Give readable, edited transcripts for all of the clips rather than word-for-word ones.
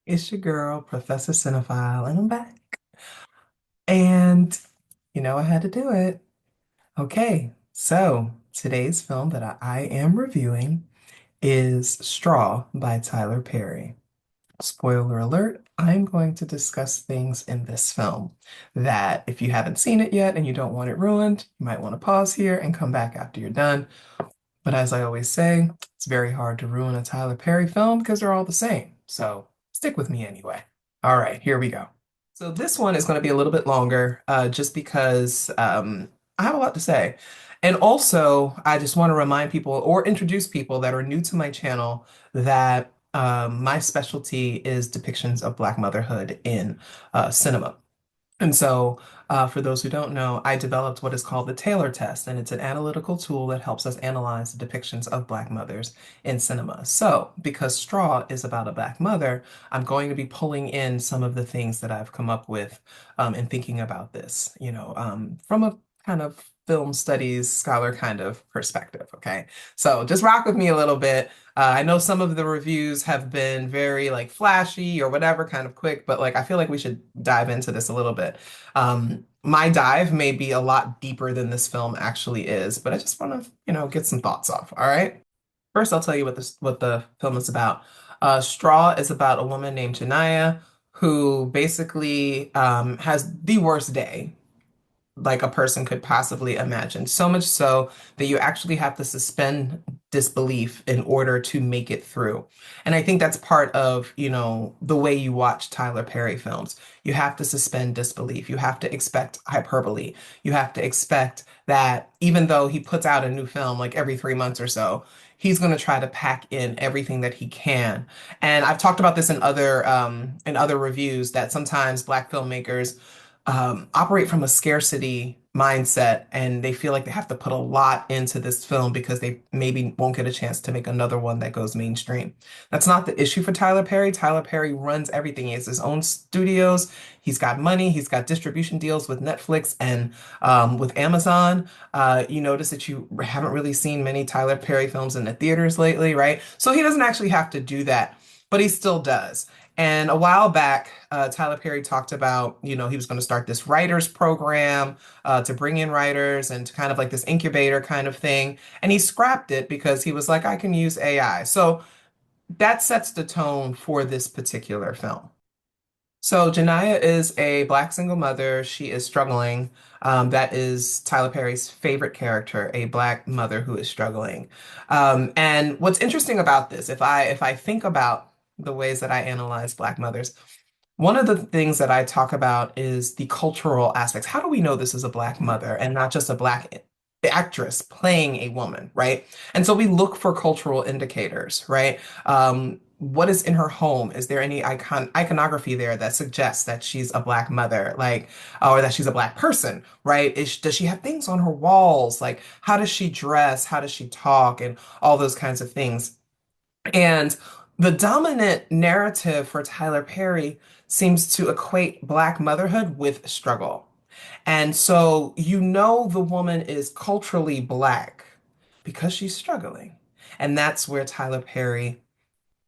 It's your girl, Professor Cinephile, and I'm back. And I had to do it. Okay, so today's film that I am reviewing is Straw by Tyler Perry. Spoiler alert, I'm going to discuss things in this film that if you haven't seen it yet and you don't want it ruined, you might want to pause here and come back after you're done. But as I always say, it's very hard to ruin a Tyler Perry film because they're all the same. So stick with me anyway. All right, here we go. So this one is going to be a little bit longer, just because I have a lot to say. And also, I just want to remind people or introduce people that are new to my channel that my specialty is depictions of Black motherhood in cinema. And so, for those who don't know, I developed what is called the Taylor test, and it's an analytical tool that helps us analyze the depictions of Black mothers in cinema. So, because Straw is about a Black mother, I'm going to be pulling in some of the things that I've come up with in thinking about this, from a kind of film studies scholar kind of perspective. Okay. So, just rock with me a little bit. I know some of the reviews have been very like flashy or whatever, kind of quick, but like I feel like we should dive into this a little bit. My dive may be a lot deeper than this film actually is, but I just want to, get some thoughts off. All right. First, I'll tell you what the film is about. Straw is about a woman named Janaya who basically has the worst day like a person could possibly imagine. So much so that you actually have to suspend disbelief in order to make it through. And I think that's part of, the way you watch Tyler Perry films. You have to suspend disbelief. You have to expect hyperbole. You have to expect that even though he puts out a new film like every 3 months or so, he's going to try to pack in everything that he can. And I've talked about this in other reviews that sometimes Black filmmakers operate from a scarcity mindset and they feel like they have to put a lot into this film because they maybe won't get a chance to make another one that goes mainstream. That's not the issue for Tyler Perry. Tyler Perry runs everything. He has his own studios. He's got money. He's got distribution deals with Netflix and with Amazon. You notice that you haven't really seen many Tyler Perry films in the theaters lately, right? So he doesn't actually have to do that, but he still does. And a while back, Tyler Perry talked about, he was going to start this writers program to bring in writers and to kind of like this incubator kind of thing. And he scrapped it because he was like, I can use AI. So that sets the tone for this particular film. So Janaya is a Black single mother. She is struggling. That is Tyler Perry's favorite character, a Black mother who is struggling. And what's interesting about this, if I think about the ways that I analyze Black mothers, one of the things that I talk about is the cultural aspects. How do we know this is a Black mother and not just a Black actress playing a woman, right? And so we look for cultural indicators, right? What is in her home? Is there any iconography there that suggests that she's a Black mother, like, or that she's a Black person, right? Does she have things on her walls? Like, how does she dress? How does she talk? And all those kinds of things. And the dominant narrative for Tyler Perry seems to equate Black motherhood with struggle. And so the woman is culturally Black because she's struggling. And that's where Tyler Perry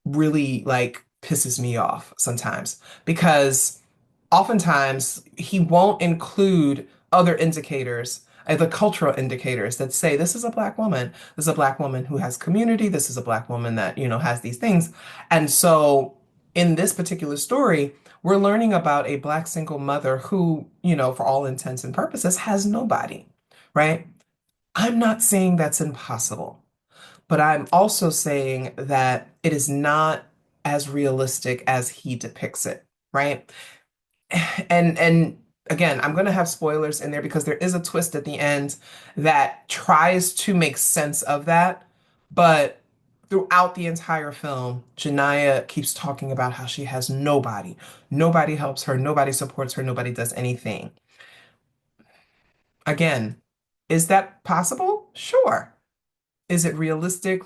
really like pisses me off sometimes because oftentimes he won't include other indicators, the cultural indicators that say this is a Black woman, this is a Black woman who has community, this is a Black woman that, has these things. And so in this particular story, we're learning about a Black single mother who, for all intents and purposes, has nobody, right? I'm not saying that's impossible, but I'm also saying that it is not as realistic as he depicts it, right? And again, I'm going to have spoilers in there because there is a twist at the end that tries to make sense of that. But throughout the entire film, Janaya keeps talking about how she has nobody. Nobody helps her, nobody supports her, nobody does anything. Again, is that possible? Sure. Is it realistic?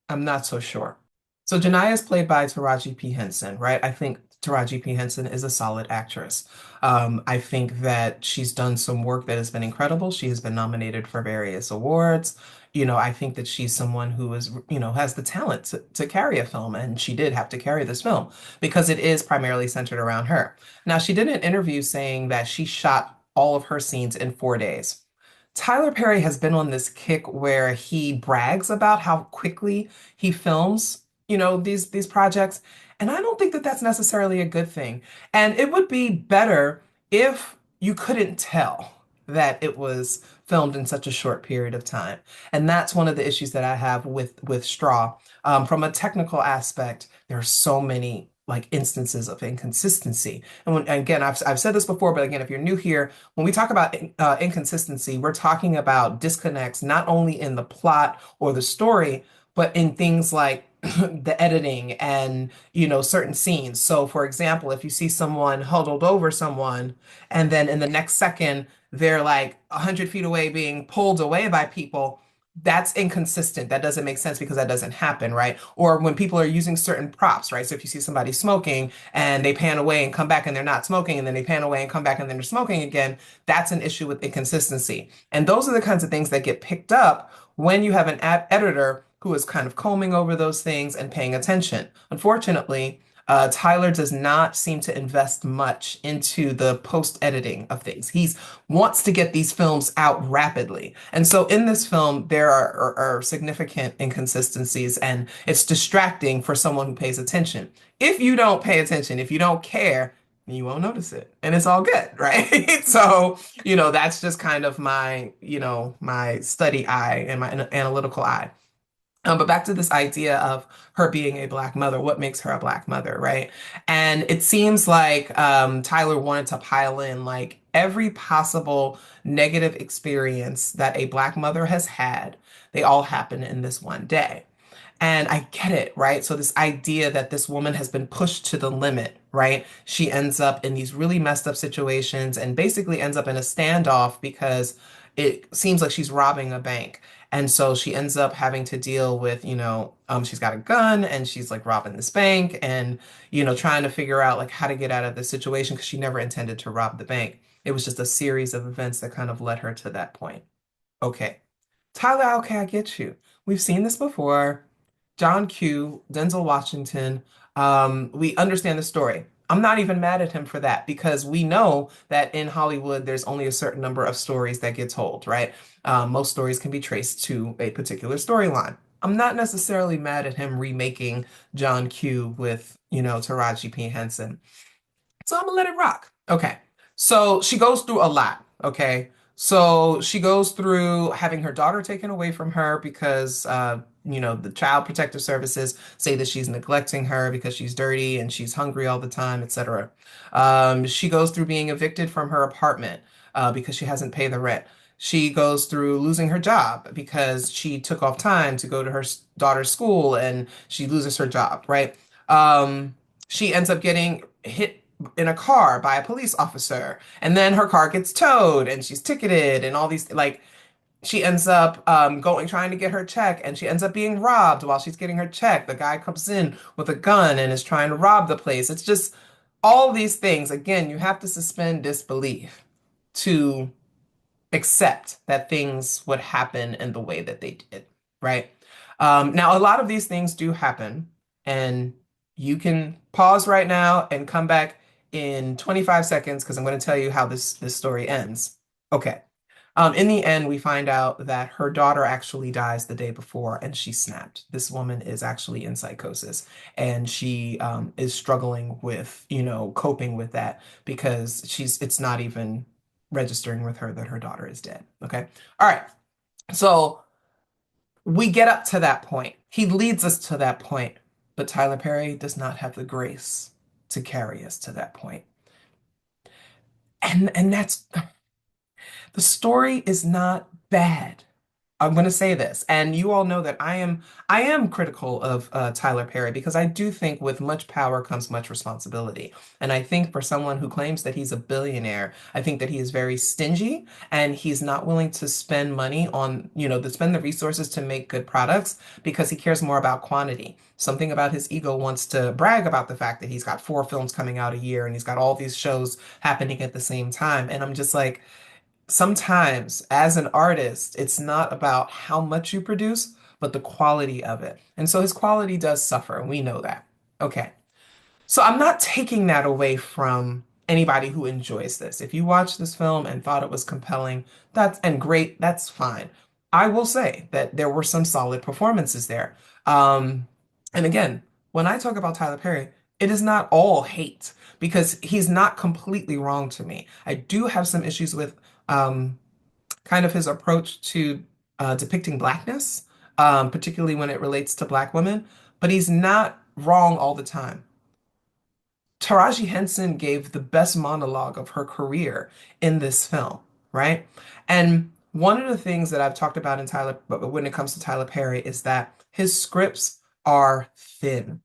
I'm not so sure. So Janaya is played by Taraji P. Henson, right? I think Taraji P. Henson is a solid actress. I think that she's done some work that has been incredible. She has been nominated for various awards. I think that she's someone who is, has the talent to carry a film, and she did have to carry this film because it is primarily centered around her. Now, she did an interview saying that she shot all of her scenes in 4 days. Tyler Perry has been on this kick where he brags about how quickly he films, these projects, and I don't think that that's necessarily a good thing. And it would be better if you couldn't tell that it was filmed in such a short period of time. And that's one of the issues that I have with Straw. From a technical aspect, there are so many like instances of inconsistency. And again, I've said this before, but again, if you're new here, when we talk about inconsistency, we're talking about disconnects not only in the plot or the story, but in things like the editing and certain scenes. So for example, if you see someone huddled over someone and then in the next second they're like 100 feet away being pulled away by people, that's inconsistent. That doesn't make sense because that doesn't happen, right? Or when people are using certain props, right? So if you see somebody smoking and they pan away and come back and they're not smoking, and then they pan away and come back and then they're smoking again, that's an issue with inconsistency. And those are the kinds of things that get picked up when you have an editor who is kind of combing over those things and paying attention. Unfortunately, Tyler does not seem to invest much into the post editing of things. He wants to get these films out rapidly. And so in this film, there are significant inconsistencies, and it's distracting for someone who pays attention. If you don't pay attention, if you don't care, you won't notice it. And it's all good, right? So, that's just kind of my study eye and my analytical eye. But back to this idea of her being a Black mother, what makes her a Black mother, right? And it seems like Tyler wanted to pile in like every possible negative experience that a Black mother has had. They all happen in this one day. And I get it, right? So this idea that this woman has been pushed to the limit, right? She ends up in these really messed up situations and basically ends up in a standoff because it seems like she's robbing a bank. And so she ends up having to deal with, she's got a gun and she's like robbing this bank and, trying to figure out like how to get out of this situation because she never intended to rob the bank. It was just a series of events that kind of led her to that point. Okay. Tyler, okay, I get you. We've seen this before. John Q, Denzel Washington, we understand the story. I'm not even mad at him for that because we know that in Hollywood, there's only a certain number of stories that get told, right? Most stories can be traced to a particular storyline. I'm not necessarily mad at him remaking John Q with, Taraji P. Henson. So I'm gonna let it rock. Okay. So she goes through a lot. Okay. So she goes through having her daughter taken away from her because, the Child Protective Services say that she's neglecting her because she's dirty and she's hungry all the time, etc. She goes through being evicted from her apartment because she hasn't paid the rent. She goes through losing her job because she took off time to go to her daughter's school and she loses her job, right? She ends up getting hit in a car by a police officer, and then her car gets towed and she's ticketed and all these like she ends up going trying to get her check and she ends up being robbed while she's getting her check. The guy comes in with a gun and is trying to rob the place. It's just all these things. Again, you have to suspend disbelief to accept that things would happen in the way that they did, right? Now, a lot of these things do happen, and you can pause right now and come back in 25 seconds because I'm going to tell you how this story ends. Okay. In the end, we find out that her daughter actually dies the day before and she snapped. This woman is actually in psychosis and she is struggling with, coping with that because it's not even registering with her that her daughter is dead. Okay. All right. So we get up to that point. He leads us to that point, but Tyler Perry does not have the grace to carry us to that point. And that's the story is not bad. I'm going to say this, and you all know that I am critical of Tyler Perry because I do think with much power comes much responsibility. And I think for someone who claims that he's a billionaire, I think that he is very stingy and he's not willing to spend money on, to spend the resources to make good products because he cares more about quantity. Something about his ego wants to brag about the fact that he's got 4 films coming out a year and he's got all these shows happening at the same time. And I'm just like, sometimes as an artist, it's not about how much you produce, but the quality of it. And so his quality does suffer, and we know that. Okay. So I'm not taking that away from anybody who enjoys this. If you watched this film and thought it was compelling, that's and great, that's fine. I will say that there were some solid performances there. Um, and again, when I talk about Tyler Perry, it is not all hate because he's not completely wrong to me. I do have some issues with kind of his approach to depicting blackness, particularly when it relates to black women, but he's not wrong all the time. Taraji Henson gave the best monologue of her career in this film, right? And one of the things that I've talked about in Tyler, but when it comes to Tyler Perry, is that his scripts are thin.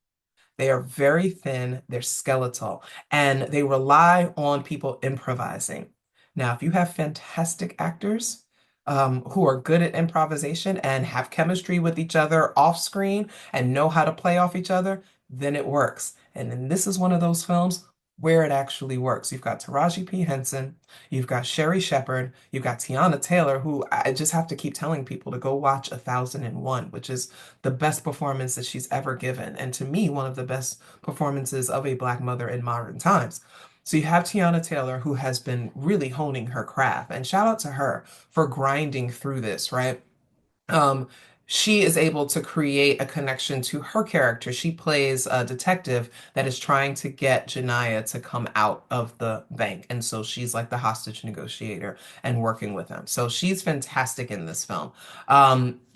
They are very thin, they're skeletal, and they rely on people improvising. Now, if you have fantastic actors who are good at improvisation and have chemistry with each other off screen and know how to play off each other, then it works. And then this is one of those films where it actually works. You've got Taraji P. Henson, you've got Sherry Shepherd, you've got Teyana Taylor, who I just have to keep telling people to go watch 1001, which is the best performance that she's ever given. And to me, one of the best performances of a Black mother in modern times. So you have Tiana Taylor, who has been really honing her craft, and shout out to her for grinding through this, right? Um, she is able to create a connection to her character. She plays a detective that is trying to get Janiyah to come out of the bank. And so she's like the hostage negotiator and working with him. So she's fantastic in this film.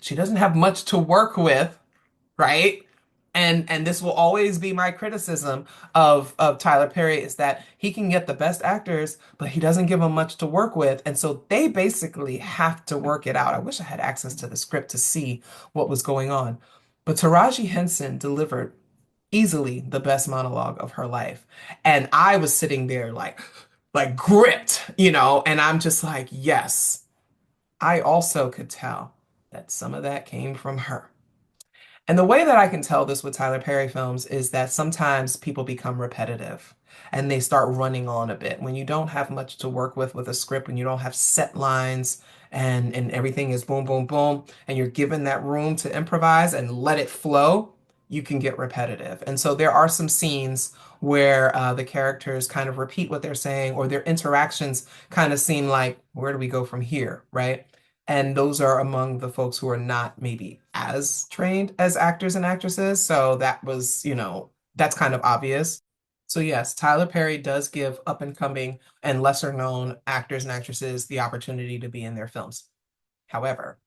She doesn't have much to work with, right? And this will always be my criticism of Tyler Perry is that he can get the best actors, but he doesn't give them much to work with, and so they basically have to work it out. I wish I had access to the script to see what was going on, but Taraji Henson delivered easily the best monologue of her life, and I was sitting there like gripped, and I'm just like, yes, I also could tell that some of that came from her. And the way that I can tell this with Tyler Perry films is that sometimes people become repetitive and they start running on a bit. When you don't have much to work with a script, when you don't have set lines and everything is boom, boom, boom, and you're given that room to improvise and let it flow, you can get repetitive. And so there are some scenes where the characters kind of repeat what they're saying or their interactions kind of seem like, where do we go from here, right? And those are among the folks who are not maybe as trained as actors and actresses. So that was, that's kind of obvious. So yes, Tyler Perry does give up and coming and lesser known actors and actresses the opportunity to be in their films. However,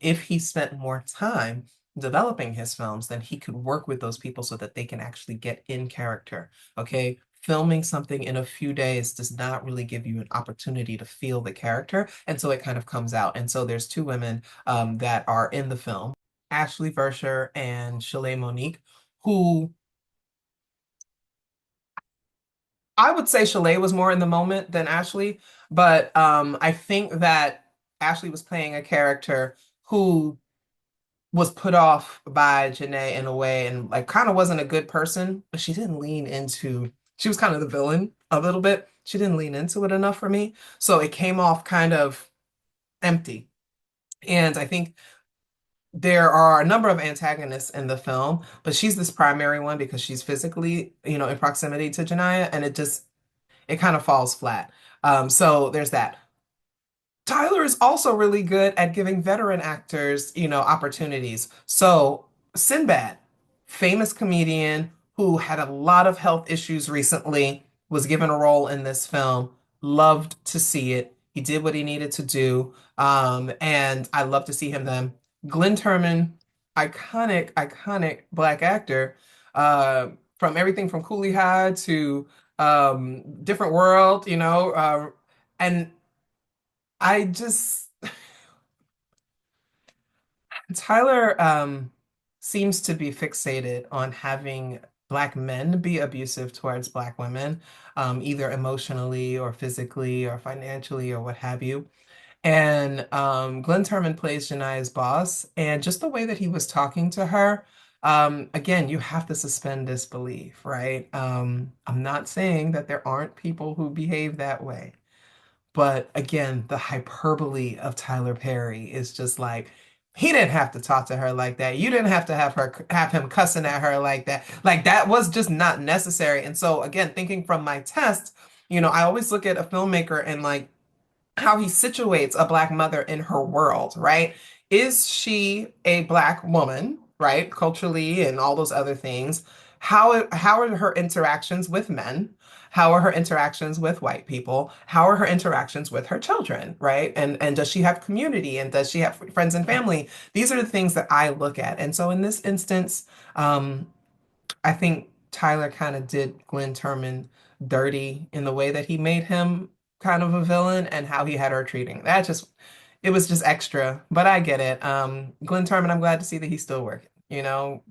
if he spent more time developing his films, then he could work with those people so that they can actually get in character. Okay. Filming something in a few days does not really give you an opportunity to feel the character. And so it kind of comes out. And so there's two women that are in the film, Ashley Verscher and Shalay Monique, who I would say Shalay was more in the moment than Ashley, but I think that Ashley was playing a character who was put off by Janae in a way and like kind of wasn't a good person, but she didn't lean into, she was kind of the villain a little bit. She didn't lean into it enough for me. So it came off kind of empty. And I think there are a number of antagonists in the film, but she's this primary one because she's physically, in proximity to Janiyah, and it kind of falls flat. So there's that. Tyler is also really good at giving veteran actors, opportunities. So, Sinbad, famous comedian who had a lot of health issues recently, was given a role in this film. Loved to see it. He did what he needed to do. And I love to see him then. Glenn Turman, iconic, iconic black actor, from everything from Cooley High to Different World, and I just Tyler seems to be fixated on having black men be abusive towards black women, either emotionally or physically or financially or what have you. And Glenn Turman plays Jania's boss, and just the way that he was talking to her, again, you have to suspend disbelief, right? I'm not saying that there aren't people who behave that way. But again, the hyperbole of Tyler Perry is just like, he didn't have to talk to her like that. You didn't have to have him cussing at her like that. Like that was just not necessary. And so again, thinking from my test, I always look at a filmmaker and like how he situates a black mother in her world, right? Is she a black woman, right? Culturally and all those other things. How are her interactions with men? How are her interactions with white people? How are her interactions with her children, right? And does she have community and does she have friends and family? These are the things that I look at. And so in this instance, um, I think Tyler kind of did Glenn Turman dirty in the way that he made him kind of a villain and how he had her treating. It was just extra, but I get it. Glenn Turman, I'm glad to see that he's still working.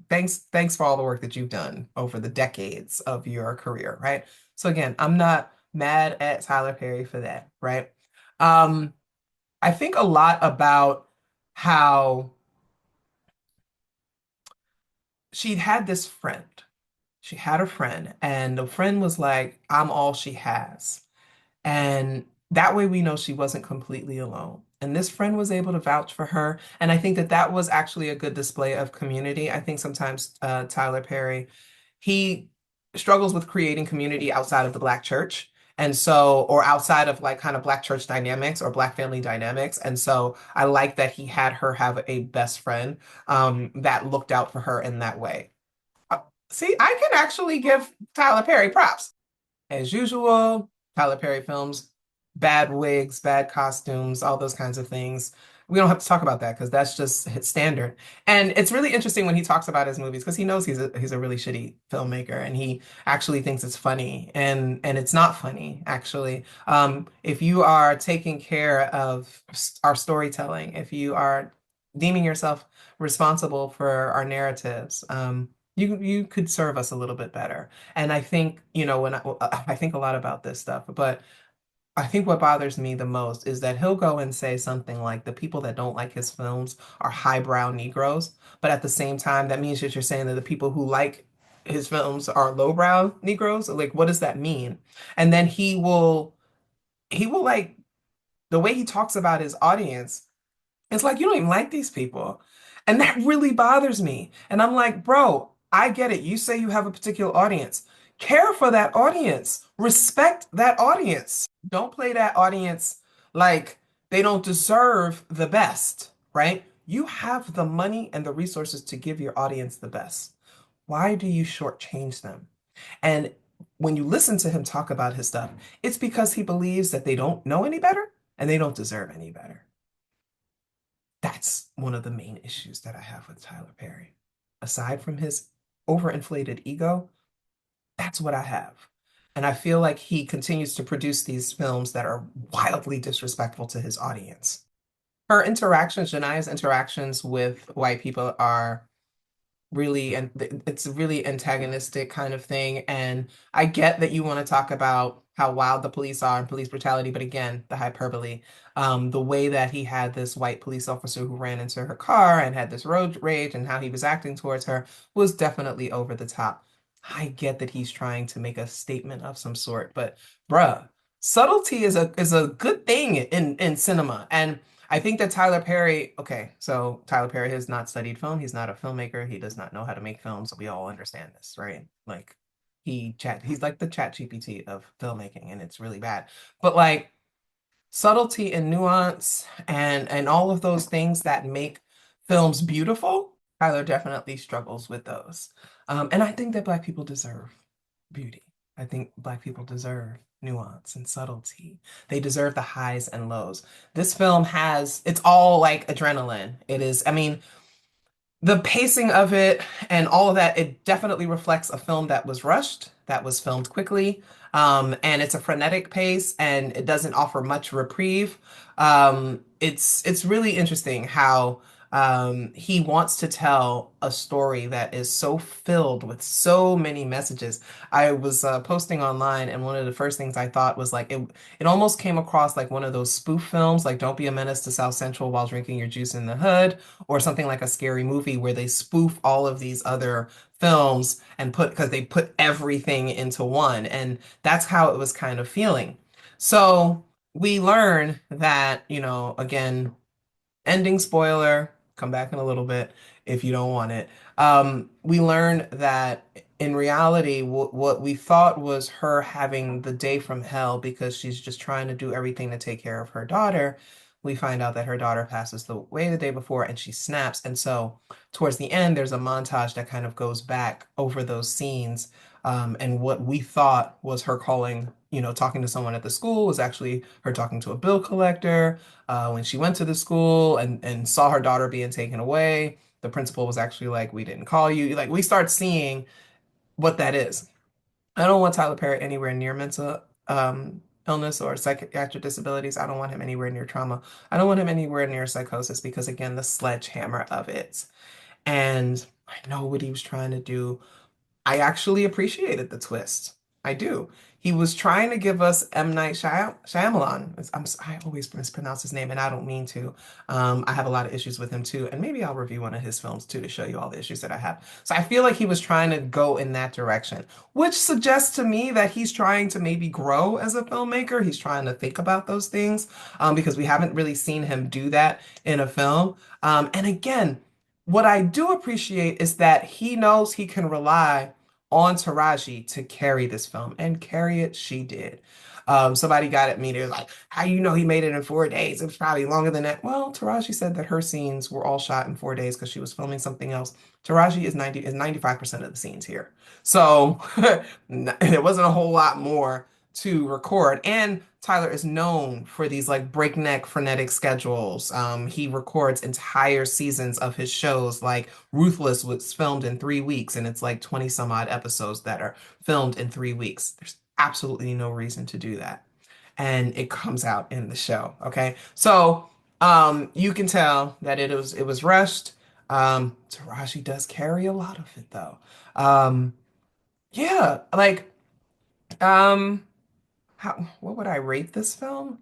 Thanks for all the work that you've done over the decades of your career, right? So again, I'm not mad at Tyler Perry for that, right? Um, I think a lot about how she'd had this friend. She had a friend, and the friend was like, I'm all she has. And that way we know she wasn't completely alone. And this friend was able to vouch for her. And I think that that was actually a good display of community. I think sometimes Tyler Perry, he struggles with creating community outside of the Black church. And so, or outside of like kind of Black church dynamics or Black family dynamics. And so I like that he had her have a best friend that looked out for her in that way. Uh, See, I can actually give Tyler Perry props. As usual, Tyler Perry films, bad wigs, bad costumes, all those kinds of things. We don't have to talk about that because that's just his standard. And it's really interesting when he talks about his movies because he knows he's a really shitty filmmaker and he actually thinks it's funny and it's not funny actually. If you are taking care of our storytelling, if you are deeming yourself responsible for our narratives, you could serve us a little bit better. And I think, when I think a lot about this stuff, but I think what bothers me the most is that he'll go and say something like the people that don't like his films are highbrow Negroes, but at the same time, that means that you're saying that the people who like his films are lowbrow Negroes. Like, what does that mean? And then he will like the way he talks about his audience. It's like, you don't even like these people. And that really bothers me. And I'm like, bro, I get it. You say you have a particular audience. Care for that audience. Respect that audience. Don't play that audience like they don't deserve the best, right? You have the money and the resources to give your audience the best. Why do you shortchange them? And when you listen to him talk about his stuff, it's because he believes that they don't know any better and they don't deserve any better. That's one of the main issues that I have with Tyler Perry. Aside from his overinflated ego, that's what I have. And I feel like he continues to produce these films that are wildly disrespectful to his audience. Her interactions, Shania's interactions with white people are really, and it's a really antagonistic kind of thing. And I get that you want to talk about how wild the police are and police brutality, but again, the hyperbole, the way that he had this white police officer who ran into her car and had this road rage and how he was acting towards her was definitely over the top. I get that he's trying to make a statement of some sort, but bruh, subtlety is a good thing in cinema. And I think that Tyler Perry, okay, so Tyler Perry has not studied film. He's not a filmmaker. He does not know how to make films. We all understand this, right? Like he's like the chat GPT of filmmaking and it's really bad. But like subtlety and nuance and all of those things that make films beautiful, Tyler definitely struggles with those. And I think that Black people deserve beauty. I think Black people deserve nuance and subtlety. They deserve the highs and lows. This film it's all like adrenaline. It is, I mean, the pacing of it and all of that, it definitely reflects a film that was rushed, that was filmed quickly, and it's a frenetic pace, and it doesn't offer much reprieve. It's really interesting how he wants to tell a story that is so filled with so many messages. I was posting online, and one of the first things I thought was like it almost came across like one of those spoof films, like Don't Be a Menace to South Central while drinking your juice in the hood, or something like a scary movie where they spoof all of these other films and because they put everything into one. And that's how it was kind of feeling. So we learn that, again, ending spoiler, come back in a little bit if you don't want it. We learn that in reality, what we thought was her having the day from hell because she's just trying to do everything to take care of her daughter. We find out that her daughter passes away the day before and she snaps. And so, towards the end, there's a montage that kind of goes back over those scenes. And what we thought was her calling, talking to someone at the school was actually her talking to a bill collector. When she went to the school and saw her daughter being taken away, the principal was actually like, "We didn't call you." Like we start seeing what that is. I don't want Tyler Perry anywhere near mental illness or psychiatric disabilities. I don't want him anywhere near trauma. I don't want him anywhere near psychosis because again, the sledgehammer of it. And I know what he was trying to do. I actually appreciated the twist. I do. He was trying to give us M. Night Shyamalan. I always mispronounce his name, and I don't mean to. I have a lot of issues with him too, and maybe I'll review one of his films too to show you all the issues that I have. So I feel like he was trying to go in that direction, which suggests to me that he's trying to maybe grow as a filmmaker. He's trying to think about those things, because we haven't really seen him do that in a film. And again, what I do appreciate is that he knows he can rely on Taraji to carry this film, and carry it she did. Somebody got at me, they're like, how you know he made it in 4 days? It was probably longer than that. Well, Taraji said that her scenes were all shot in 4 days because she was filming something else. Taraji is 95% of the scenes here. So there wasn't a whole lot more to record. And Tyler is known for these like breakneck frenetic schedules. He records entire seasons of his shows. Like Ruthless was filmed in 3 weeks, and it's like 20 some odd episodes that are filmed in 3 weeks. There's absolutely no reason to do that. And it comes out in the show. Okay. So you can tell that it was rushed. Taraji does carry a lot of it though. Yeah, like um what would I rate this film?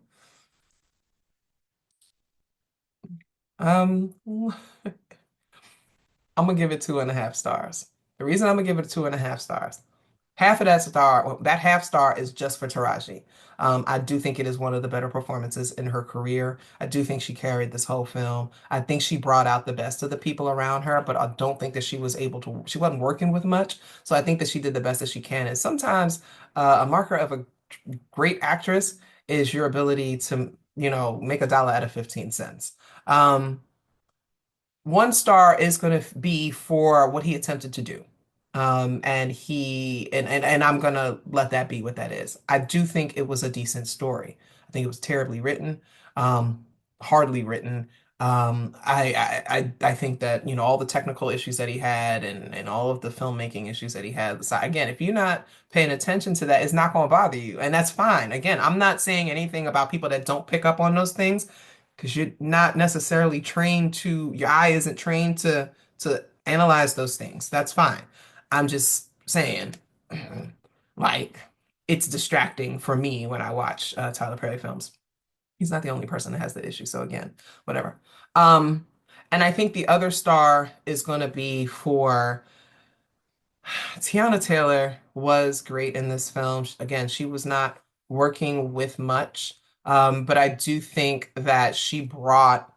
Um, I'm gonna give it 2.5 stars. The reason I'm gonna give it 2.5 stars, half of that star, well, that half star is just for Taraji. I do think it is one of the better performances in her career. I do think she carried this whole film. I think she brought out the best of the people around her, but I don't think that she wasn't working with much. So I think that she did the best that she can. And sometimes a marker of a great actress is your ability to, make a dollar out of 15 cents. Um, 1 star is going to be for what he attempted to do. And I'm going to let that be what that is. I do think it was a decent story. I think it was terribly written, hardly written. I think that, all the technical issues that he had and all of the filmmaking issues that he had. So again, if you're not paying attention to that, it's not going to bother you. And that's fine. Again, I'm not saying anything about people that don't pick up on those things because you're not necessarily trained to, your eye isn't trained to analyze those things. That's fine. I'm just saying, like, it's distracting for me when I watch Tyler Perry films. He's not the only person that has the issue. So again, whatever. Um, and I think the other star is going to be for Tiana Taylor was great in this film. Again, she was not working with much, but I do think that she brought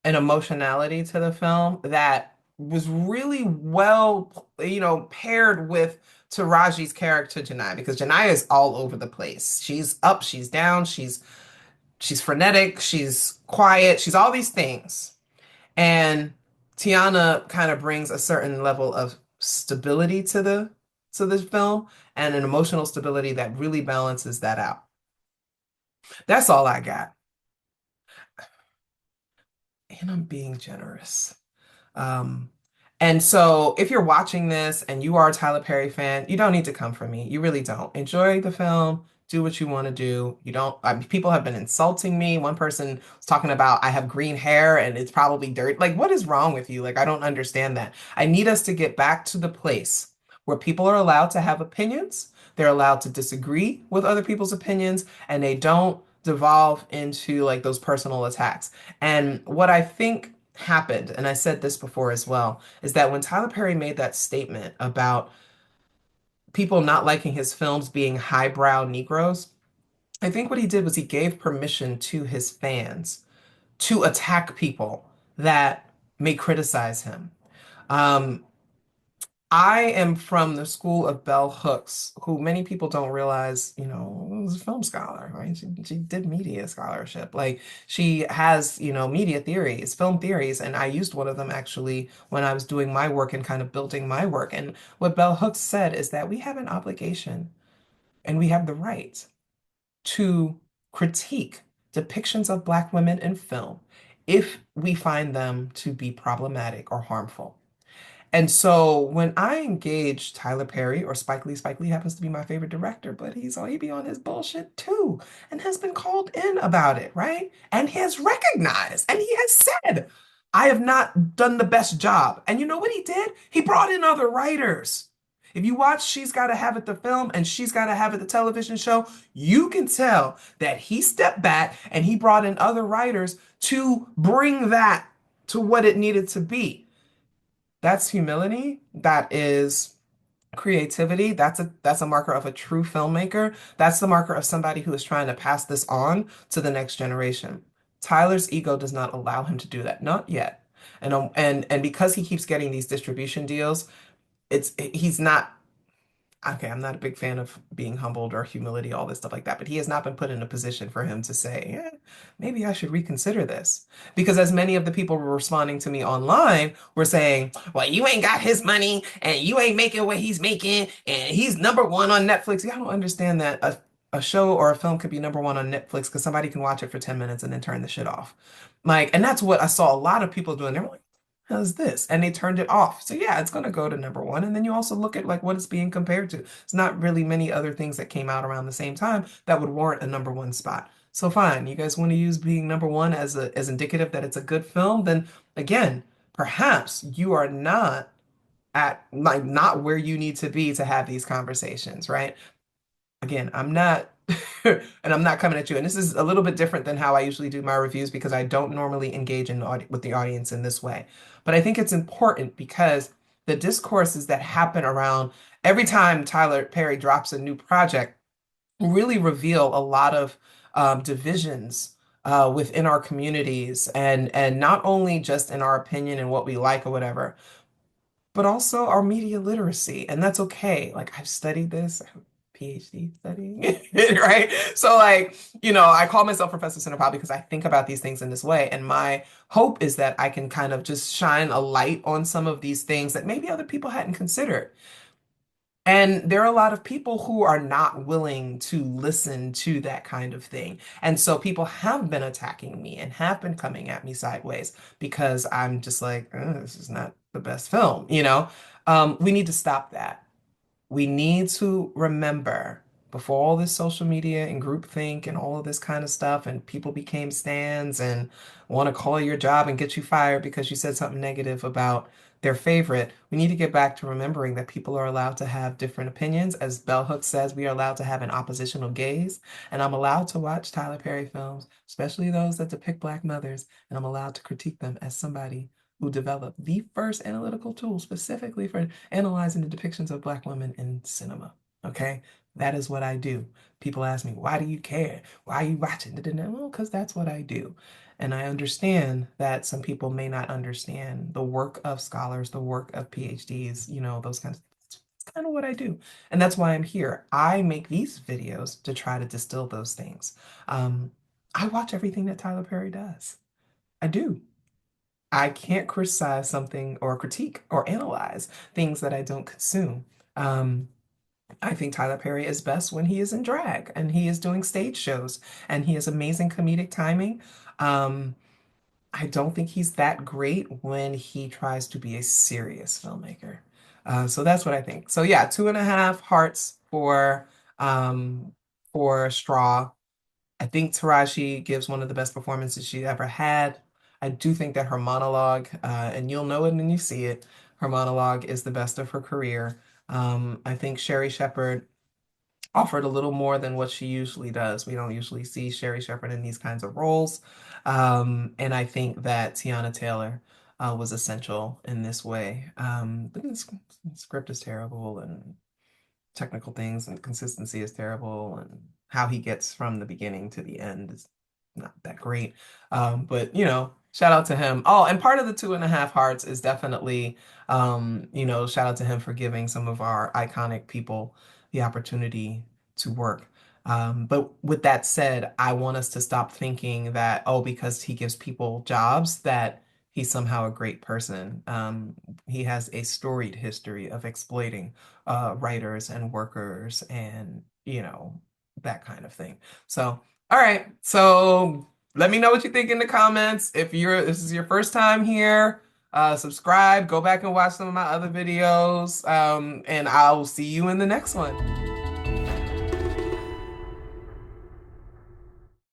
an emotionality to the film that was really well, paired with Taraji's character Janai, because Janai is all over the place. She's up, she's down, she's frenetic, she's quiet, she's all these things. And Tiana kind of brings a certain level of stability to the film and an emotional stability that really balances that out. That's all I got. And I'm being generous. Um, and so if you're watching this and you are a Tyler Perry fan, you don't need to come for me. You really don't. Enjoy the film. Do what you want to do. You don't, people have been insulting me. One person was talking about I have green hair and it's probably dirt. Like, what is wrong with you? Like, I don't understand that. I need us to get back to the place where people are allowed to have opinions. They're allowed to disagree with other people's opinions, and they don't devolve into like those personal attacks. And what I think happened, and I said this before as well, is that when Tyler Perry made that statement about people not liking his films being highbrow Negroes, I think what he did was he gave permission to his fans to attack people that may criticize him. Um, I am from the school of Bell Hooks, who many people don't realize, was a film scholar, right? She did media scholarship. Like she has, media theories, film theories, and I used one of them actually when I was doing my work and kind of building my work. And what Bell Hooks said is that we have an obligation and we have the right to critique depictions of Black women in film if we find them to be problematic or harmful. And so when I engage Tyler Perry or Spike Lee happens to be my favorite director, but he be on his bullshit too, and has been called in about it, right? And he has recognized and he has said, I have not done the best job. And you know what he did? He brought in other writers. If you watch She's Gotta Have It the film and She's Gotta Have It the television show, you can tell that he stepped back and he brought in other writers to bring that to what it needed to be. That's humility. That is creativity. That's a marker of a true filmmaker. That's the marker of somebody who is trying to pass this on to the next generation. Tyler's ego does not allow him to do that. Not yet. And because he keeps getting these distribution deals, he's not okay, I'm not a big fan of being humbled or humility, all this stuff like that, but he has not been put in a position for him to say, yeah, maybe I should reconsider this. Because as many of the people were responding to me online were saying, well, you ain't got his money and you ain't making what he's making and he's number one on Netflix. Yeah, I don't understand that a show or a film could be number one on Netflix because somebody can watch it for 10 minutes and then turn the shit off. Like, and that's what I saw a lot of people doing. They were like, how's this? And they turned it off. So yeah, it's going to go to number one. And then you also look at like what it's being compared to. It's not really many other things that came out around the same time that would warrant a number one spot. So fine, you guys want to use being number one as indicative that it's a good film, then again, perhaps you are not at like not where you need to be to have these conversations, right? Again, I'm not, and I'm not coming at you. And this is a little bit different than how I usually do my reviews because I don't normally engage with the audience in this way. But I think it's important because the discourses that happen around every time Tyler Perry drops a new project really reveal a lot of divisions within our communities and not only just in our opinion and what we like or whatever, but also our media literacy. And that's okay. Like I've studied this, I have a PhD studying it, right? So like, I call myself Professor Cinephile because I think about these things in this way. And my hope is that I can kind of just shine a light on some of these things that maybe other people hadn't considered. And there are a lot of people who are not willing to listen to that kind of thing. And so people have been attacking me and have been coming at me sideways because I'm just like, this is not the best film, you know? We need to stop that. We need to remember before all this social media and groupthink and all of this kind of stuff, and people became stans and want to call your job and get you fired because you said something negative about their favorite. We need to get back to remembering that people are allowed to have different opinions. As Bell Hooks says, we are allowed to have an oppositional gaze, and I'm allowed to watch Tyler Perry films, especially those that depict Black mothers, and I'm allowed to critique them as somebody who developed the first analytical tool specifically for analyzing the depictions of Black women in cinema. Okay, that is what I do. People ask me, why do you care? Why are you watching? Well, because that's what I do. And I understand that some people may not understand the work of scholars, the work of PhDs, those kinds of things. It's kind of what I do. And that's why I'm here. I make these videos to try to distill those things. Um, I watch everything that Tyler Perry does. I do. I can't criticize something or critique or analyze things that I don't consume. Um, I think Tyler Perry is best when he is in drag and he is doing stage shows and he has amazing comedic timing. Um, I don't think he's that great when he tries to be a serious filmmaker. So that's what I think. So yeah, 2.5 hearts for Straw. I think Taraji gives one of the best performances she ever had. I do think that her monologue, and you'll know it when you see it, her monologue is the best of her career. I think Sherry Shepherd offered a little more than what she usually does. We don't usually see Sherry Shepherd in these kinds of roles. And I think that Teyana Taylor was essential in this way. The script is terrible and technical things and consistency is terrible and how he gets from the beginning to the end is not that great. But shout out to him. Oh, and part of the 2.5 Hearts is definitely, shout out to him for giving some of our iconic people the opportunity to work. But with that said, I want us to stop thinking that, oh, because he gives people jobs, that he's somehow a great person. He has a storied history of exploiting writers and workers and, that kind of thing. So, all right. So let me know what you think in the comments. If this is your first time here, subscribe, go back and watch some of my other videos, and I'll see you in the next one.